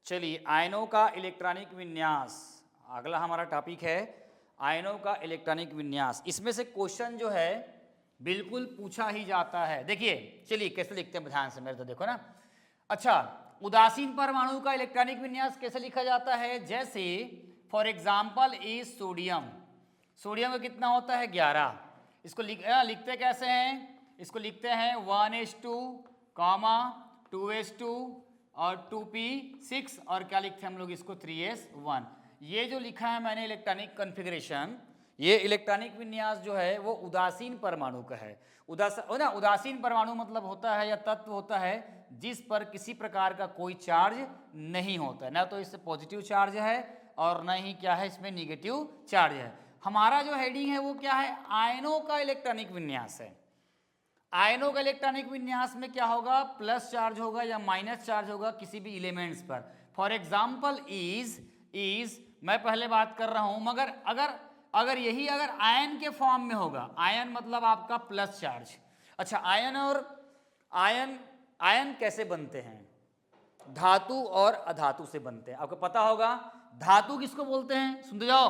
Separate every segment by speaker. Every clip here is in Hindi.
Speaker 1: चलिए, आयनों का इलेक्ट्रॉनिक विन्यास अगला हमारा टॉपिक है, आयनों का इलेक्ट्रॉनिक विन्यास। इसमें से क्वेश्चन जो है बिल्कुल पूछा ही जाता है। देखिए, चलिए कैसे लिखते हैं ध्यान से, मेरे तो देखो ना। अच्छा, उदासीन परमाणु का इलेक्ट्रॉनिक विन्यास कैसे लिखा जाता है? जैसे for example is sodium. Sodium का कितना होता है? 11। इसको लिखते कैसे हैं? इसको लिखते हैं 1s2, 2s2 और 2p6 और क्या लिखते हैं हम लोग इसको 3s1। ये जो लिखा है मैंने इलेक्ट्रॉनिक कॉन्फ़िगरेशन, ये इलेक्ट्रॉनिक विन्यास जो है वो उदासीन परमाणु का है। उदासीन परमाणु मतलब होता है या तत्व होता है जिस पर किसी प्रकार का कोई चार्ज नहीं होता है, ना तो इससे पॉजिटिव चार्ज है और ना ही क्या है इसमें निगेटिव चार्ज है। हमारा जो हेडिंग है वो क्या है? आयनों का इलेक्ट्रॉनिक विन्यास है। आयनों का इलेक्ट्रॉनिक विन्यास में क्या होगा? प्लस चार्ज होगा या माइनस चार्ज होगा किसी भी एलिमेंट्स पर। फॉर एग्जाम्पल इज मैं पहले बात कर रहा हूं, मगर अगर यही आयन के फॉर्म में होगा, आयन मतलब आपका प्लस चार्ज। अच्छा, आयन कैसे बनते हैं? धातु और अधातु से बनते हैं। आपको पता होगा धातु किसको बोलते हैं? सुनते जाओ,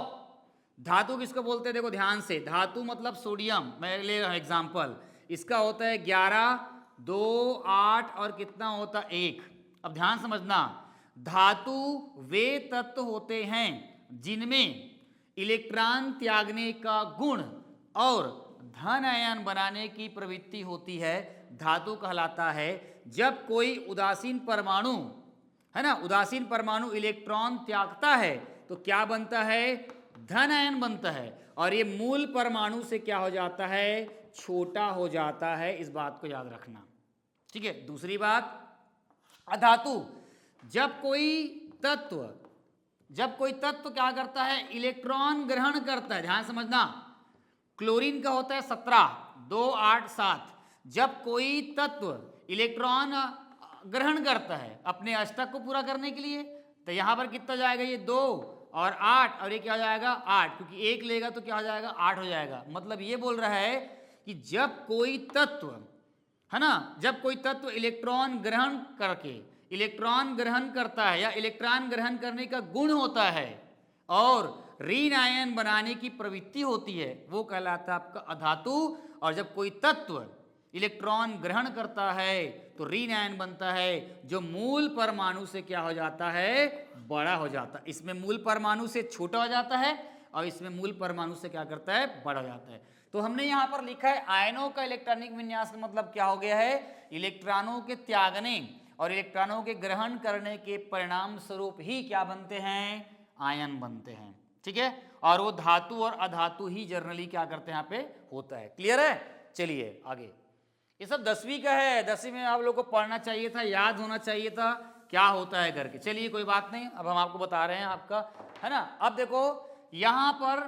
Speaker 1: धातु किसको बोलते हैं? देखो ध्यान से, धातु मतलब सोडियम। मैं ले रहा हूं एग्जाम्पल, इसका होता है 11, 2, 8 और कितना होता है 1। अब ध्यान समझना, धातु वे तत्व होते हैं जिनमें इलेक्ट्रॉन त्यागने का गुण और धन आयन बनाने की प्रवृत्ति होती है, धातु कहलाता है। जब कोई उदासीन परमाणु है ना, उदासीन परमाणु इलेक्ट्रॉन त्यागता है तो क्या बनता है? धन आयन बनता है, और ये मूल परमाणु से क्या हो जाता है? छोटा हो जाता है। इस बात को याद रखना, ठीक है। दूसरी बात, अधातु, जब कोई तत्व क्या करता है? इलेक्ट्रॉन ग्रहण करता है। ध्यान समझना, क्लोरीन का होता है 17, 2, 8, 7। जब कोई तत्व इलेक्ट्रॉन ग्रहण करता है अपने अष्टक को पूरा करने के लिए, तो यहां पर कितना जाएगा? ये 2 और 8, और ये क्या हो जाएगा? 8, क्योंकि 1 लेगा तो क्या हो जाएगा? 8 हो जाएगा। मतलब ये बोल रहा है कि जब कोई तत्व है ना, जब कोई तत्व इलेक्ट्रॉन ग्रहण करता है या इलेक्ट्रॉन ग्रहण करने का गुण होता है और ऋण आयन बनाने की प्रवृत्ति होती है, वो कहलाता है आपका अधातु। और जब कोई तत्व इलेक्ट्रॉन ग्रहण करता है तो ऋण आयन बनता है, जो मूल परमाणु से क्या हो जाता है? बड़ा हो जाता है। इसमें मूल परमाणु से छोटा हो जाता है और इसमें मूल परमाणु से क्या करता है? बड़ा हो जाता है। तो हमने यहां पर लिखा है आयनों का इलेक्ट्रॉनिक विन्यास का मतलब क्या हो गया है? इलेक्ट्रॉनों के त्यागने और इलेक्ट्रॉनों के ग्रहण करने के परिणाम स्वरूप ही क्या बनते हैं? आयन बनते हैं, ठीक है। और वो धातु और अधातु ही जनरली क्या करते हैं? यहाँ पे होता है। क्लियर है? चलिए आगे। ये सब 10वीं का है, 10वीं में आप लोग को पढ़ना चाहिए था, याद होना चाहिए था क्या होता है करके। चलिए कोई बात नहीं, अब हम आपको बता रहे हैं आपका, है ना। अब देखो यहां पर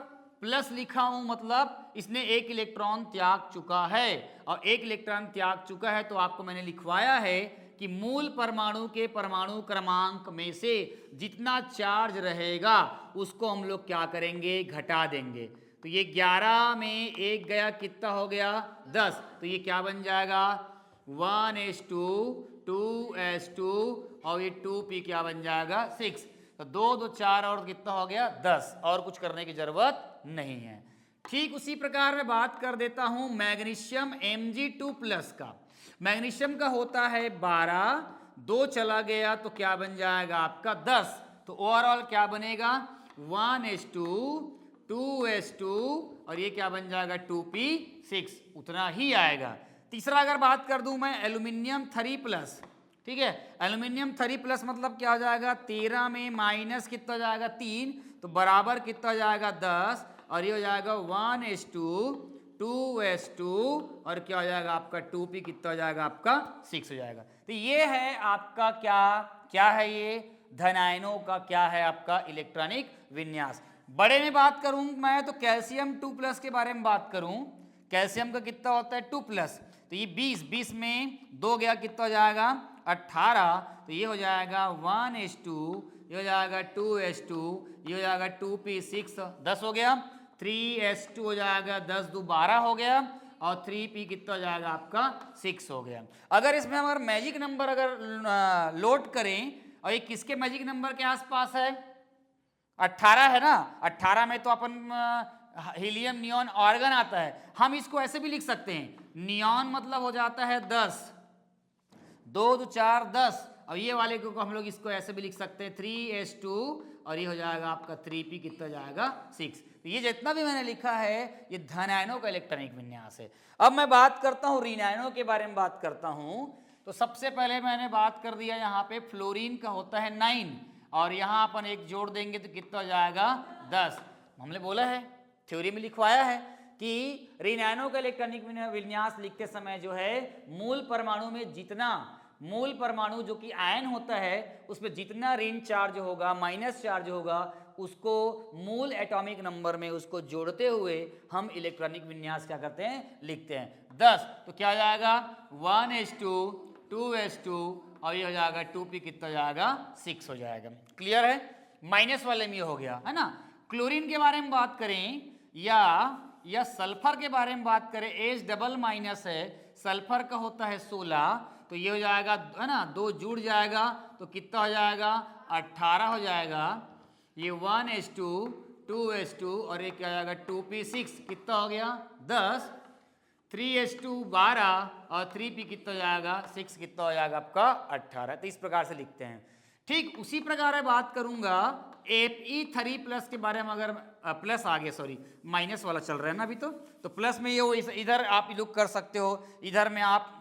Speaker 1: प्लस लिखा हूं, मतलब इसने 1 इलेक्ट्रॉन त्याग चुका है, और 1 इलेक्ट्रॉन त्याग चुका है तो आपको मैंने लिखवाया है कि मूल परमाणु के परमाणु क्रमांक में से जितना चार्ज रहेगा उसको हम लोग क्या करेंगे? घटा देंगे। तो ये 11 में 1 गया, कितना हो गया? 10। तो ये क्या बन जाएगा? 1s2, 2s2 और ये 2p क्या बन जाएगा? 6। तो 2, 2, 4 और कितना हो गया? 10। और कुछ करने की जरूरत नहीं है। ठीक उसी प्रकार मैं बात कर देता हूं मैग्नीशियम Mg2+ का। मैग्नीशियम का होता है 12, 2 चला गया तो क्या बन जाएगा आपका? 10। तो ओवरऑल क्या बनेगा? 1s2, 2s2 और ये क्या बन जाएगा? 2p6। उतना ही आएगा। तीसरा अगर बात कर दूं मैं एल्यूमिनियम 3+, ठीक है। एल्यूमिनियम 3+ मतलब क्या हो जाएगा? 13 में माइनस कितना हो जाएगा? 3, तो बराबर कितना हो जाएगा? 10। और ये हो जाएगा 1s2, 2s2 और क्या हो जाएगा आपका? 2p कितना हो जाएगा आपका? 6 हो जाएगा। तो ये है आपका क्या है? ये धनायनों का क्या है? आपका इलेक्ट्रॉनिक विन्यास। बड़े में बात करूं मैं तो कैल्शियम 2+ के बारे में बात करूं। कैल्शियम का कितना होता है? 2+। तो ये 20 में 2 गया, कितना हो जाएगा? 18। तो ये हो जाएगा 1s2, ये हो जाएगा 2s2, ये हो जाएगा 2p6, 10 हो गया। 3s2 हो जाएगा 10, 2 12 हो गया, और 3p कितना हो जाएगा आपका? 6 हो गया। अगर इसमें हम मैजिक नंबर अगर लोड करें और ये किसके मैजिक नंबर के आसपास है? 18 है ना। 18 में तो अपन हीलियम नियॉन आर्गन आता है। हम इसको ऐसे भी लिख सकते हैं, नियॉन मतलब हो जाता है 10, 2 2 4 10, और ये वाले को हम लोग इसको ऐसे भी लिख सकते हैं 3s2, और ये हो जाएगा आपका 3p कितना जाएगा 6। तो ये जितना भी मैंने लिखा है ये धन आयनों का इलेक्ट्रॉनिक विन्यास है। अब मैं बात करता हूँ ऋण आयनों के बारे में बात करता हूँ। तो सबसे पहले मैंने बात कर दिया यहाँ पे फ्लोरीन का होता है 9, और यहाँ अपन एक जोड़ देंगे तो कितना हो जाएगा 10। हमने बोला है, थ्योरी में लिखवाया है कि ऋण आयनों का इलेक्ट्रॉनिक विन्यास लिखते समय जो है मूल परमाणु में जितना, मूल परमाणु जो कि आयन होता है उसमें जितना ऋण चार्ज होगा, माइनस चार्ज होगा, उसको मूल एटॉमिक नंबर में उसको जोड़ते हुए हम इलेक्ट्रॉनिक विन्यास क्या करते हैं, लिखते हैं 10। तो क्या हो जाएगा 1s2 2s2, और ये हो जाएगा 2p कितना हो जाएगा 6 हो जाएगा। क्लियर है? माइनस वाले में हो गया है ना। क्लोरीन के बारे में बात करें या सल्फर के बारे में बात करें, H डबल माइनस है, सल्फर का होता है 16, तो ये हो जाएगा है ना, 2 जुड़ जाएगा तो कितना हो जाएगा 18 हो जाएगा। ये 1s2 2s2 और ये क्या हो जाएगा 2p6 कितना हो गया 10, 3s2 12 और 3p कितना हो जाएगा 6 कितना हो जाएगा आपका 18। तो इस प्रकार से लिखते हैं। ठीक उसी प्रकार मैं बात करूंगा Fe3 प्लस के बारे में। अगर प्लस आ गया, सॉरी माइनस वाला चल रहा है ना अभी, तो प्लस में ये इधर आप लुक कर सकते हो, इधर में आप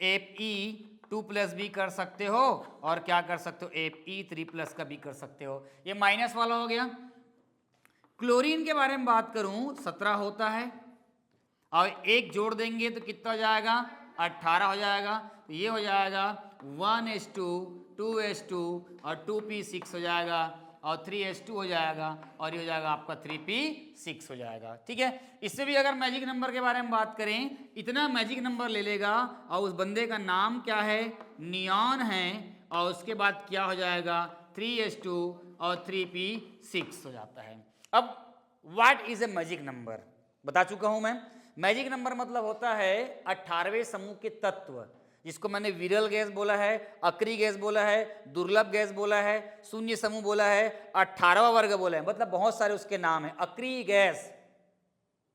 Speaker 1: Fe2 प्लस भी कर सकते हो और क्या कर सकते हो Fe3 प्लस का भी कर सकते हो। ये माइनस वाला हो गया। क्लोरीन के बारे में बात करूं 17 होता है, और एक जोड़ देंगे तो कितना हो जाएगा 18 हो जाएगा। तो ये हो जाएगा 1s2 2s2 और 2p6 हो जाएगा, और 3s2 हो जाएगा, और ये हो जाएगा आपका 3p6 हो जाएगा। ठीक है। इससे भी अगर मैजिक नंबर के बारे में बात करें, इतना मैजिक नंबर ले लेगा और उस बंदे का नाम क्या है, नियॉन है, और उसके बाद क्या हो जाएगा 3s2 और 3p6 हो जाता है। अब what is a magic number बता चुका हूं मैं। मैजिक नंबर मतलब होता है 18वें समूह के तत्व, जिसको मैंने विरल गैस बोला है, अक्रिय गैस बोला है, दुर्लभ गैस बोला है, शून्य समूह बोला है, 18वां वर्ग बोला है, मतलब बहुत सारे उसके नाम हैं। अक्रिय गैस,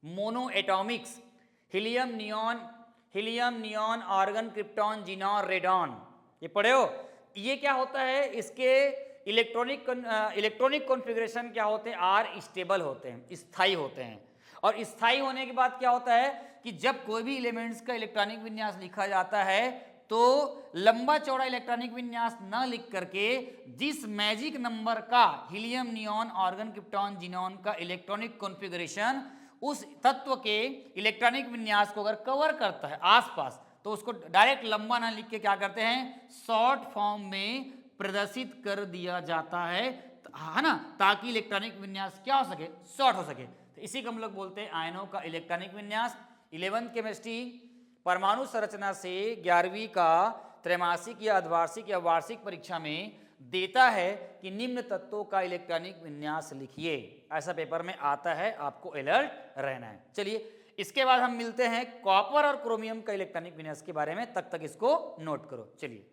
Speaker 1: mono atomics, helium neon argon krypton xenon radon, ये पढ़े हो। ये क्या होता है, इसके इलेक्ट्रॉनिक कॉन्फ़िगरेशन क्या होते हैं, आर स्टेबल होते हैं, स्थायी होते हैं। और स्थायी होने के बाद क्या होता है कि जब कोई भी एलिमेंट्स का इलेक्ट्रॉनिक विन्यास लिखा जाता है तो लंबा चौड़ा इलेक्ट्रॉनिक विन्यास न लिख करके जिस मैजिक नंबर का helium neon argon krypton xenon का इलेक्ट्रॉनिक कॉन्फ़िगरेशन उस तत्व के इलेक्ट्रॉनिक विन्यास को अगर कवर करता है आसपास, तो उसको डायरेक्ट लंबा ना लिख के क्या करते हैं, शॉर्ट फॉर्म में प्रदर्शित कर दिया जाता है ना, ताकि इलेक्ट्रॉनिक विन्यास क्या हो सके, शॉर्ट हो सके। तो इसी को हम लोग बोलते हैं आयनों का इलेक्ट्रॉनिक विन्यास। 11वीं केमिस्ट्री परमाणु संरचना से 11वीं का त्रैमासिक या अर्धवार्षिक या वार्षिक परीक्षा में देता है कि निम्न तत्वों का इलेक्ट्रॉनिक विन्यास लिखिए, ऐसा पेपर में आता है, आपको अलर्ट रहना है। चलिए इसके बाद हम मिलते हैं कॉपर और क्रोमियम का इलेक्ट्रॉनिक विन्यास के बारे में, तब तक इसको नोट करो। चलिए।